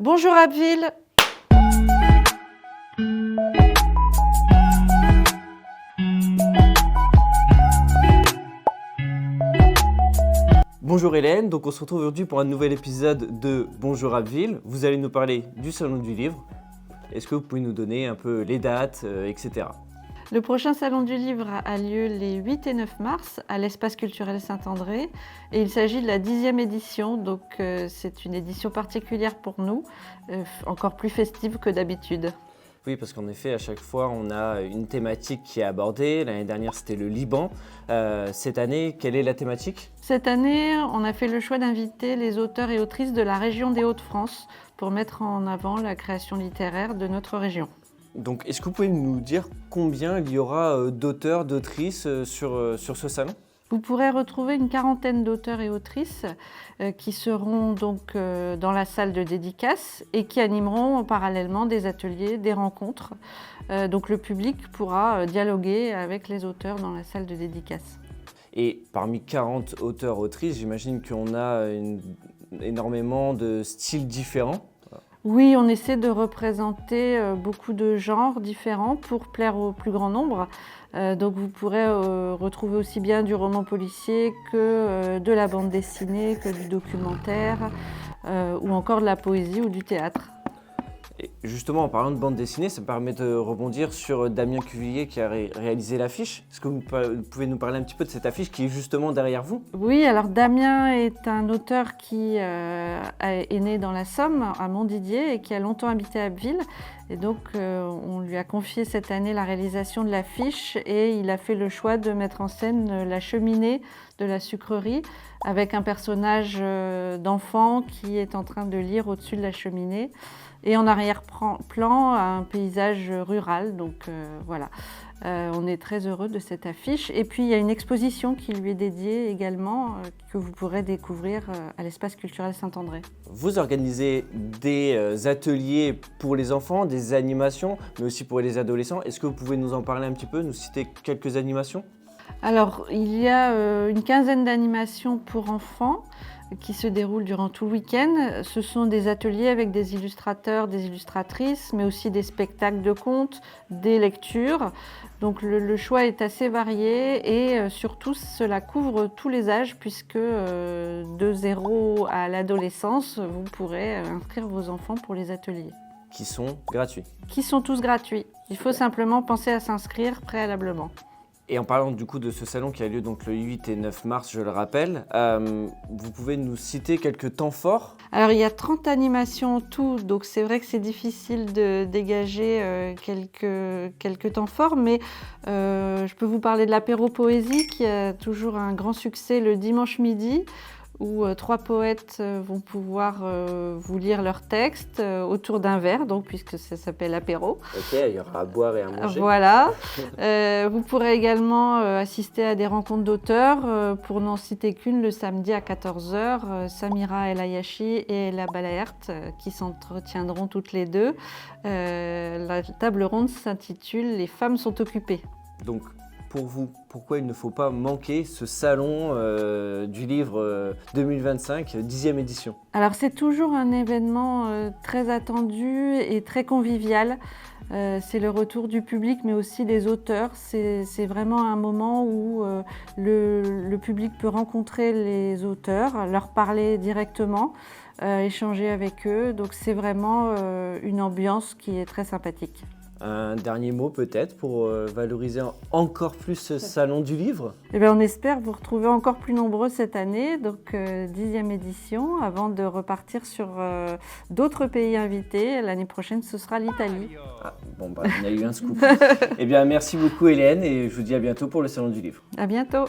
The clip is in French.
Bonjour Abbeville. Bonjour Hélène, donc on se retrouve aujourd'hui pour un nouvel épisode de Bonjour Abbeville. Vous allez nous parler du Salon du Livre. Est-ce que vous pouvez nous donner un peu les dates, etc. Le prochain Salon du Livre a lieu les 8 et 9 mars à l'Espace culturel Saint-André et il s'agit de la 10e édition, donc c'est une édition particulière pour nous, encore plus festive que d'habitude. Oui, parce qu'en effet, à chaque fois, on a une thématique qui est abordée. L'année dernière, c'était le Liban. Cette année, quelle est la thématique ? Cette année, on a fait le choix d'inviter les auteurs et autrices de la région des Hauts-de-France pour mettre en avant la création littéraire de notre région. Donc, est-ce que vous pouvez nous dire combien il y aura d'auteurs, d'autrices sur ce salon ? Vous pourrez retrouver une quarantaine d'auteurs et autrices qui seront donc dans la salle de dédicace et qui animeront parallèlement des ateliers, des rencontres. Donc le public pourra dialoguer avec les auteurs dans la salle de dédicace. Et parmi 40 auteurs, autrices, j'imagine qu'on a énormément de styles différents. Oui, on essaie de représenter beaucoup de genres différents pour plaire au plus grand nombre. Donc vous pourrez retrouver aussi bien du roman policier que de la bande dessinée, que du documentaire, ou encore de la poésie ou du théâtre. Et justement, en parlant de bande dessinée, ça me permet de rebondir sur Damien Cuvillier qui a réalisé l'affiche. Est-ce que vous pouvez nous parler un petit peu de cette affiche qui est justement derrière vous ? Oui, alors Damien est un auteur qui est né dans la Somme, à Montdidier, et qui a longtemps habité à Abbeville. Et donc, on lui a confié cette année la réalisation de l'affiche et il a fait le choix de mettre en scène la cheminée de la sucrerie avec un personnage d'enfant qui est en train de lire au-dessus de la cheminée. Et en arrière-plan, un paysage rural. Donc voilà, on est très heureux de cette affiche. Et puis, il y a une exposition qui lui est dédiée également, que vous pourrez découvrir à l'Espace culturel Saint-André. Vous organisez des ateliers pour les enfants, des animations, mais aussi pour les adolescents. Est-ce que vous pouvez nous en parler un petit peu, nous citer quelques animations ? Alors, il y a une quinzaine d'animations pour enfants qui se déroulent durant tout le week-end. Ce sont des ateliers avec des illustrateurs, des illustratrices, mais aussi des spectacles de contes, des lectures. Donc le choix est assez varié et surtout cela couvre tous les âges puisque de 0 à l'adolescence, vous pourrez inscrire vos enfants pour les ateliers. Qui sont gratuits. Qui sont tous gratuits. Il faut simplement penser à s'inscrire préalablement. Et en parlant du coup de ce salon qui a lieu donc le 8 et 9 mars, je le rappelle, vous pouvez nous citer quelques temps forts ? Alors il y a 30 animations en tout, donc c'est vrai que c'est difficile de dégager quelques temps forts, mais je peux vous parler de l'apéro poésie qui a toujours un grand succès le dimanche midi, où 3 poètes vont pouvoir vous lire leurs textes autour d'un verre, donc, puisque ça s'appelle apéro. Ok, il y aura à boire et à manger. Voilà. Vous pourrez également assister à des rencontres d'auteurs, pour n'en citer qu'une, le samedi à 14h, Samira El Ayachi et Ella Balaert, qui s'entretiendront toutes les deux. La table ronde s'intitule « Les femmes sont occupées ». Donc, pour vous, pourquoi il ne faut pas manquer ce salon du livre 2025, 10e édition ? Alors c'est toujours un événement très attendu et très convivial. C'est le retour du public mais aussi des auteurs. C'est vraiment un moment où le public peut rencontrer les auteurs, leur parler directement, échanger avec eux. Donc c'est vraiment une ambiance qui est très sympathique. Un dernier mot peut-être pour valoriser encore plus ce salon du livre ? Eh bien, on espère vous retrouver encore plus nombreux cette année, donc 10e édition, avant de repartir sur d'autres pays invités. L'année prochaine, ce sera l'Italie. Ah, bon, bah, on a eu un scoop. Eh bien, merci beaucoup Hélène et je vous dis à bientôt pour le salon du livre. À bientôt.